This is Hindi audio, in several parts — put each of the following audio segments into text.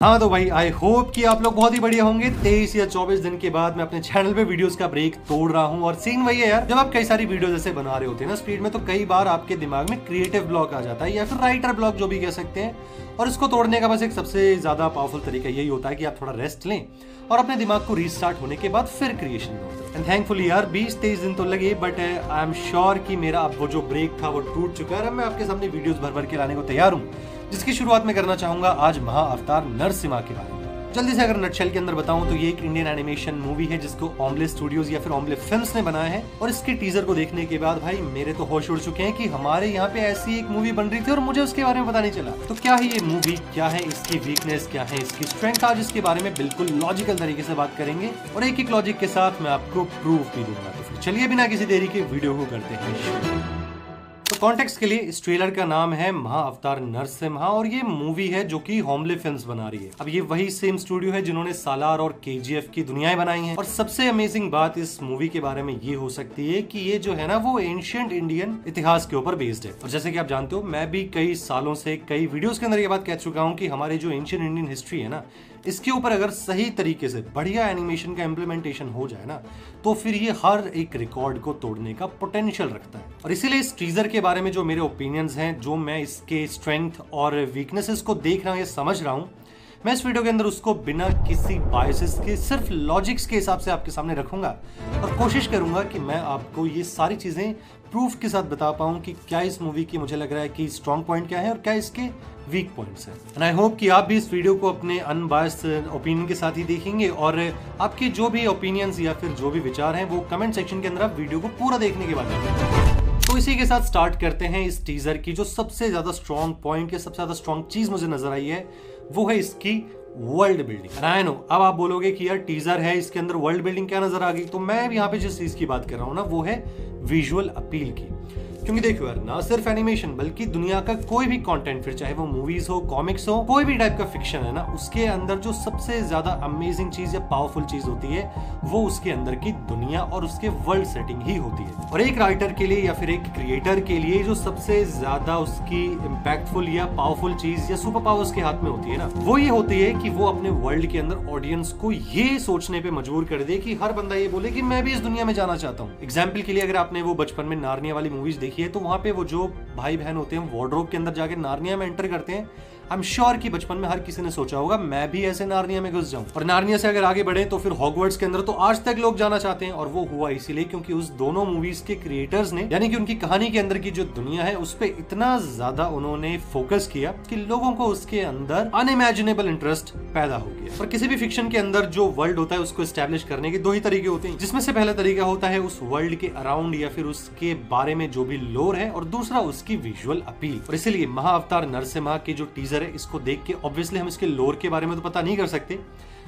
हाँ तो भाई आई होप कि आप लोग बहुत ही बढ़िया होंगे। 23 या 24 दिन के बाद मैं अपने चैनल पे वीडियोस का ब्रेक तोड़ रहा हूँ और सीन वही है यार, जब आप कई सारी वीडियोस ऐसे बना रहे होते हैं ना स्पीड में, तो कई बार आपके दिमाग में क्रिएटिव ब्लॉक आ जाता है या फिर राइटर ब्लॉक जो भी कह सकते हैं। और इसको तोड़ने का बस एक सबसे ज्यादा पावरफुल तरीका यही होता है कि आप थोड़ा रेस्ट लें और अपने दिमाग को रीस्टार्ट होने के बाद फिर क्रिएशन में होते हैं। एंड थैंकफुली यार 20-23 दिन तो लगे, बट आई एम श्योर कि मेरा अब वो जो ब्रेक था वो टूट चुका है। अब मैं आपके सामने वीडियोस भर भर के लाने को तैयार हूँ, जिसकी शुरुआत में करना चाहूंगा आज महाअवतार नरसिम्हा के बारे में। जल्दी से अगर नटशेल के अंदर बताऊं तो ये एक इंडियन एनिमेशन मूवी है जिसको ओमले स्टूडियोज या फिर ओमले फिल्म्स ने बनाया है। और इसके टीजर को देखने के बाद भाई मेरे तो होश उड़ चुके हैं कि हमारे यहाँ पे ऐसी एक मूवी बन रही थी और मुझे उसके बारे में पता नहीं चला। तो क्या है ये मूवी, क्या है इसकी वीकनेस, क्या है इसकी स्ट्रेंथ, आज इसके बारे में बिल्कुल लॉजिकल तरीके से बात करेंगे और एक एक लॉजिक के साथ मैं आपको प्रूफ भी दूंगा। तो फिर चलिए बिना किसी देरी के वीडियो को करते हैं। तो कॉन्टेक्स्ट के लिए इस ट्रेलर का नाम है महाअवतार नरसिम्हा और ये मूवी है जो कि होमले फिल्म्स बना रही है। अब ये वही सेम स्टूडियो है जिन्होंने सालार और केजीएफ की दुनियाएं बनाई हैं। और सबसे अमेजिंग बात इस मूवी के बारे में ये हो सकती है कि ये जो है ना वो एंशिएंट इंडियन इतिहास के ऊपर बेस्ड है। और जैसे कि आप जानते हो, मैं भी कई सालों से कई वीडियोस के अंदर ये बात कह चुका हूँ कि हमारी जो एंशिएंट इंडियन हिस्ट्री है ना, इसके ऊपर अगर सही तरीके से बढ़िया एनिमेशन का इम्प्लीमेंटेशन हो जाए ना, तो फिर ये हर एक रिकॉर्ड को तोड़ने का पोटेंशियल रखता है। और इसीलिए इस टीजर के बारे में जो मेरे ओपिनियंस हैं, जो मैं इसके स्ट्रेंथ और वीकनेसेस को देख रहा हूँ या समझ रहा हूँ, मैं इस वीडियो के अंदर उसको बिना किसी बायसेस के सिर्फ लॉजिक्स के हिसाब से आपके सामने रखूंगा और कोशिश करूंगा कि मैं आपको ये सारी चीजें प्रूफ के साथ बता पाऊं कि क्या इस मूवी की मुझे लग रहा है कि स्ट्रॉन्ग पॉइंट क्या है और क्या इसके वीक पॉइंट्स हैं। एंड आई होप कि आप भी इस वीडियो को अपने अनबायस्ड ओपिनियन के साथ ही देखेंगे और आपके जो भी ओपिनियंस या फिर जो भी विचार हैं वो कमेंट सेक्शन के अंदर आप वीडियो को पूरा देखने के बाद देंगे। तो इसी के साथ स्टार्ट करते हैं। इस टीजर की जो सबसे ज्यादा स्ट्रॉन्ग पॉइंट या सबसे ज्यादा स्ट्रॉन्ग चीज मुझे नजर आई है वो है इसकी वर्ल्ड बिल्डिंग। आई नो अब आप बोलोगे कि यार टीजर है, इसके अंदर वर्ल्ड बिल्डिंग क्या नजर आ गई। तो मैं यहाँ पे जिस चीज की बात कर रहा हूँ ना वो है विजुअल अपील की। क्योंकि देखो यार, ना सिर्फ एनिमेशन बल्कि दुनिया का कोई भी कंटेंट, फिर चाहे वो मूवीज हो, कॉमिक्स हो, कोई भी टाइप का फिक्शन है ना, उसके अंदर जो सबसे ज्यादा अमेजिंग चीज या पावरफुल चीज होती है वो उसके अंदर की दुनिया और उसके वर्ल्ड सेटिंग ही होती है। और एक राइटर के लिए या फिर एक क्रिएटर के लिए जो सबसे ज्यादा उसकी इम्पैक्टफुल या पावरफुल चीज या सुपर पावर उसके हाथ में होती है ना, वो ये होती है कि वो अपने वर्ल्ड के अंदर ऑडियंस को ये सोचने पे मजबूर कर दे कि हर बंदा ये बोले कि मैं भी इस दुनिया में जाना चाहता हूँ। एग्जाम्पल के लिए अगर आपने वो बचपन में नार्निया वाली मूवीज देखी है तो वहां पे वो जो भाई बहन होते हैं वार्डरोब के अंदर जाके नार्निया में एंटर करते हैं, आई एम श्योर कि बचपन में हर किसी ने सोचा होगा मैं भी ऐसे नार्निया में घुस जाऊं। और नार्निया से अगर आगे बढ़े तो फिर हॉगवर्ट्स के अंदर तो आज तक लोग जाना चाहते हैं। और वो हुआ इसीलिए क्योंकि उस दोनों मूवीज के क्रिएटर्स ने, यानी कि उनकी कहानी के अंदर की जो दुनिया है उस पर इतना ज्यादा उन्होंने फोकस किया कि लोगों को उसके अंदर अनइमेजिनेबल इंटरेस्ट पैदा हो गया। और किसी भी फिक्शन के अंदर जो वर्ल्ड होता है उसको एस्टेब्लिश करने के दो ही तरीके होते हैं, जिसमें से पहला तरीका होता है उस वर्ल्ड के अराउंड या फिर उसके बारे में जो भी लोर है, और दूसरा उसकी विजुअल अपील। और इसीलिए महाअवतार नरसिम्हा की जो टीजर है इसको देख के ऑब्वियसली हम इसके लोर के बारे में तो पता नहीं कर सकते,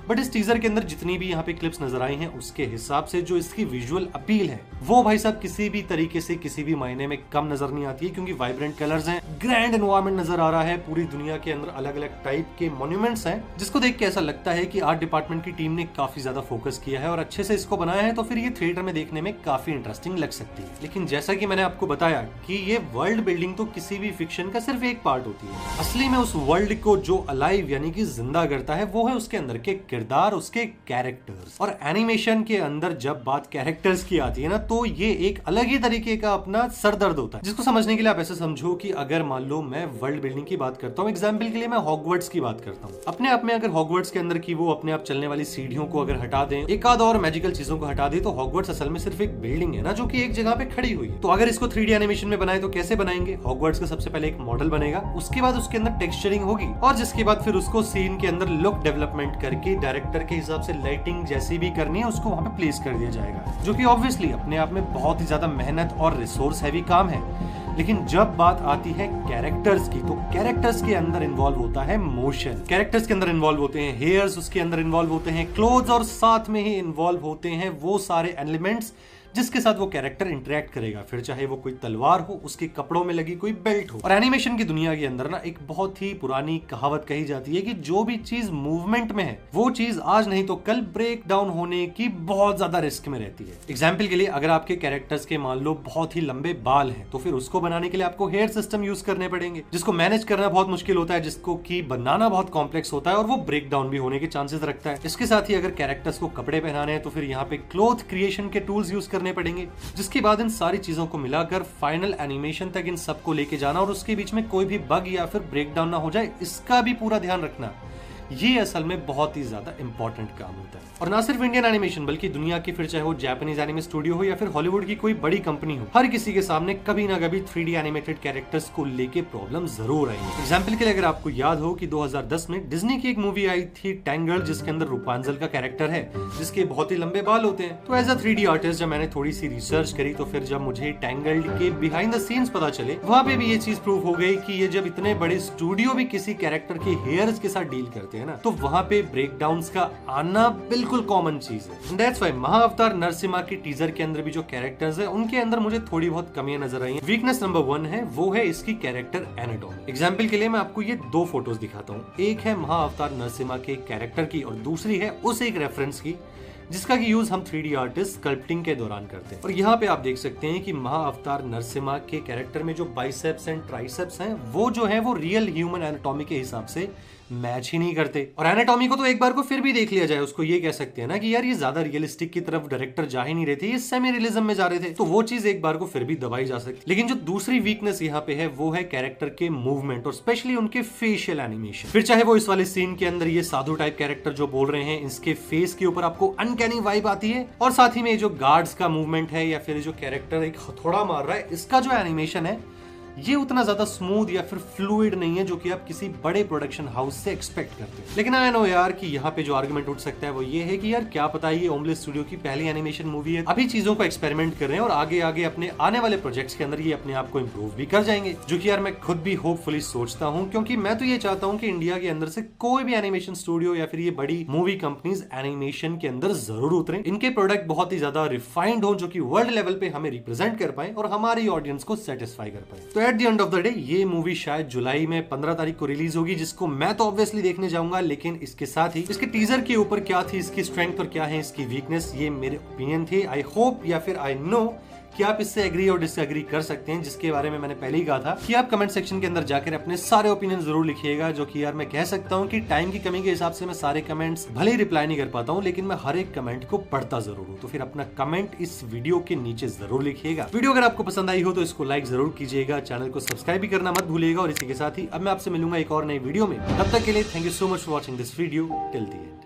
बट इस टीजर के अंदर जितनी भी यहाँ पे क्लिप्स नजर आई हैं उसके हिसाब से जो इसकी विजुअल अपील है वो भाई साहब किसी भी तरीके से किसी भी महीने में कम नजर नहीं आती है। क्योंकि वाइब्रेंट कलर्स हैं, ग्रैंड एनवायरनमेंट नजर आ रहा है, पूरी दुनिया के अंदर अलग अलग टाइप के मॉन्यूमेंट्स हैं, जिसको देख के ऐसा लगता है कि आर्ट डिपार्टमेंट की टीम ने काफी ज्यादा फोकस किया है और अच्छे से इसको बनाया है। तो फिर ये थिएटर में देखने में काफी इंटरेस्टिंग लग सकती है। लेकिन जैसा कि मैंने आपको बताया कि ये वर्ल्ड बिल्डिंग तो किसी भी फिक्शन का सिर्फ एक पार्ट होती है। असली में उस वर्ल्ड को जो अलाइव यानी कि जिंदा करता है वो है उसके अंदर के किरदार, उसके कैरेक्टर्स। और एनिमेशन के अंदर जब बात कैरेक्टर्स की आती है ना, तो ये एक अलग ही तरीके का अपना सरदर्द होता है, जिसको समझने के लिए आप ऐसे समझो कि अगर मान लो मैं वर्ल्ड बिल्डिंग की बात करता हूँ, एग्जाम्पल के लिए मैं हॉगवर्ट्स की बात करता हूँ। अपने आप में अगर हॉगवर्ट्स के अंदर की वो अपने आप चलने वाली सीढ़ियों को अगर हटा दें, एक आध और मैजिकल चीजों को हटा दें, तो हॉगवर्ट्स असल में सिर्फ एक बिल्डिंग है ना जो कि एक जगह पे खड़ी हुई है। तो अगर इसको 3D एनिमेशन में बनाए तो कैसे बनाएंगे? हॉगवर्ट्स का सबसे पहले एक मॉडल बनेगा, उसके बाद उसके अंदर टेक्सचरिंग होगी और जिसके बाद फिर उसको सीन के अंदर लुक डेवलपमेंट करके डायरेक्टर के हिसाब से लाइटिंग जैसी भी करनी है उसको वहां पे प्लेस कर दिया जाएगा, जो कि ऑब्वियसली अपने आप में बहुत ही ज्यादा मेहनत और रिसोर्स हैवी काम है। लेकिन जब बात आती है कैरेक्टर्स की, तो कैरेक्टर्स के अंदर इन्वॉल्व होता है मोशन, कैरेक्टर्स के अंदर इन्वॉल्व होते हैं हेयर्स, उसके अंदर इन्वॉल्व होते हैं क्लोथ्स और साथ में ही इन्वॉल्व होते हैं वो सारे एलिमेंट्स जिसके साथ वो कैरेक्टर इंटरेक्ट करेगा, फिर चाहे वो कोई तलवार हो, उसके कपड़ों में लगी कोई बेल्ट हो। और एनिमेशन की दुनिया के अंदर ना एक बहुत ही पुरानी कहावत कही जाती है कि जो भी चीज मूवमेंट में है वो चीज आज नहीं तो कल ब्रेक डाउन होने की बहुत ज्यादा रिस्क में रहती है। एग्जाम्पल के लिए अगर आपके कैरेक्टर्स के मान लो बहुत ही लंबे बाल हैं तो फिर उसको बनाने के लिए आपको हेयर सिस्टम यूज करने पड़ेंगे, जिसको मैनेज करना बहुत मुश्किल होता है, जिसको की बनाना बहुत कॉम्प्लेक्स होता है और वो ब्रेक डाउन भी होने के चांसेस रखता है। इसके साथ ही अगर कैरेक्टर्स को कपड़े पहनाने हैं तो फिर यहाँ पे क्लोथ क्रिएशन के टूल्स यूज करने पड़ेंगे, जिसके बाद इन सारी चीजों को मिलाकर फाइनल एनिमेशन तक इन सबको लेके जाना और उसके बीच में कोई भी बग या फिर ब्रेक डाउन ना हो जाए, इसका भी पूरा ध्यान रखना। ये असल में बहुत ही ज्यादा इंपॉर्टेंट काम होता है। और ना सिर्फ इंडियन एनिमेशन बल्कि दुनिया की फिर चाहे वो जापानीज एनिमे स्टूडियो हो या फिर हॉलीवुड की कोई बड़ी कंपनी हो, हर किसी के सामने कभी ना कभी 3D एनिमेटेड कैरेक्टर्स को लेके प्रॉब्लम जरूर आएंगे। एग्जाम्पल के लिए अगर आपको याद हो कि 2010 में डिज्नी की एक मूवी आई थी टैंगल, जिसके अंदर रूपांजल का कैरेक्टर है जिसके बहुत ही लंबे बाल होते हैं। तो एज अ 3D आर्टिस्ट जब मैंने थोड़ी सी रिसर्च करी तो फिर जब मुझे टैंगल के बिहाइंड द सीन्स पता चले, वहां पे भी ये चीज प्रूव हो गई कि ये जब इतने बड़े स्टूडियो भी किसी कैरेक्टर के हेयर्स के साथ डील करते हैं ना, तो वहां पे ब्रेकडाउन्स का आना बिल्कुल कॉमन चीज है। दैट्स व्हाई महाअवतार नरसिम्हा के टीजर के अंदर भी जो कैरेक्टर्स है उनके अंदर मुझे थोड़ी बहुत कमियां नजर आई हैं। वीकनेस नंबर 1 है वो है इसकी कैरेक्टर एनाटॉमी। एग्जांपल के लिए मैं आपको ये 2 फोटोज दिखाता हूँ, एक है महाअवतार नरसिम्हा के कैरेक्टर की और दूसरी है उस एक रेफरेंस की जिसका की यूज हम 3D आर्टिस्ट स्कल्पटिंग के दौरान करते हैं। और यहाँ पे आप देख सकते हैं कि महाअवतार नरसिम्हा के कैरेक्टर में जो बाइसेप्स एंड ट्राइसेप्स हैं वो जो है वो रियल ह्यूमन एनाटॉमी के हिसाब से मैच ही नहीं करते। और एनाटॉमी को तो एक बार को फिर भी देख लिया जाए, उसको ये कह सकते हैं ना कि यार ये ज्यादा रियलिस्टिक की तरफ डायरेक्टर जा ही नहीं रहे थे, ये सेमी रियलिज्म में जा रहे थे, तो वो चीज एक बार को फिर भी दबाई जा सकती। लेकिन जो दूसरी वीकनेस यहाँ पे है वो है कैरेक्टर के मूवमेंट और स्पेशली उनके फेशियल एनिमेशन। फिर चाहे वो इस वाले सीन के अंदर ये साधु टाइप कैरेक्टर जो बोल रहे हैं, इसके फेस के ऊपर आपको अनकैनी वाइब आती है, और साथ ही में जो गार्ड्स का मूवमेंट है या फिर जो कैरेक्टर एक हथौड़ा मार रहा है, इसका जो एनिमेशन है ये उतना ज्यादा स्मूथ या फिर फ्लूइड नहीं है जो कि आप किसी बड़े प्रोडक्शन हाउस से एक्सपेक्ट करते हैं। लेकिन आई नो यार कि यहाँ पे जो आर्गुमेंट उठ सकता है वो ये है कि यार क्या पता ये ओमलेस स्टूडियो की पहली एनिमेशन मूवी है, अभी चीजों को एक्सपेरिमेंट कर रहे हैं और आगे आगे अपने आने वाले प्रोजेक्ट्स के अंदर ये अपने आप को इंप्रूव भी कर जाएंगे, जो कि यार मैं खुद भी होपफुली सोचता हूँ, क्योंकि मैं तो ये चाहता हूँ कि इंडिया के अंदर से कोई भी एनिमेशन स्टूडियो या फिर ये बड़ी मूवी कंपनीज एनिमेशन के अंदर जरूर उतरे, इनके प्रोडक्ट बहुत ही ज्यादा रिफाइंड हो जो कि वर्ल्ड लेवल पे हमें रिप्रेजेंट कर पाए और हमारी ऑडियंस को सेटिस्फाई कर पाए। तो at the end of the day ये मूवी शायद जुलाई में 15 तारीख को रिलीज होगी, जिसको मैं तो ऑब्वियसली देखने जाऊंगा, लेकिन इसके साथ ही इसके टीजर के ऊपर क्या थी इसकी स्ट्रेंथ और क्या है इसकी वीकनेस, ये मेरे ओपिनियन थे। आई होप या फिर आई नो कि आप इससे एग्री और डिसएग्री कर सकते हैं, जिसके बारे में मैंने पहले ही कहा था कि आप कमेंट सेक्शन के अंदर जाकर अपने सारे ओपिनियन जरूर लिखिएगा, जो कि यार मैं कह सकता हूं कि टाइम की कमी के हिसाब से मैं सारे कमेंट्स भले ही रिप्लाई नहीं कर पाता हूं, लेकिन मैं हर एक कमेंट को पढ़ता जरूर हूं। तो फिर अपना कमेंट इस वीडियो के नीचे जरूर लिखिएगा। वीडियो अगर आपको पसंद आई हो तो इसको लाइक जरूर कीजिएगा, चैनल को सब्सक्राइब भी करना मत भूलिएगा। और इसी के साथ ही अब मैं आपसे मिलूंगा एक और नई वीडियो में, तब तक के लिए thank you so much for watching this video till the end.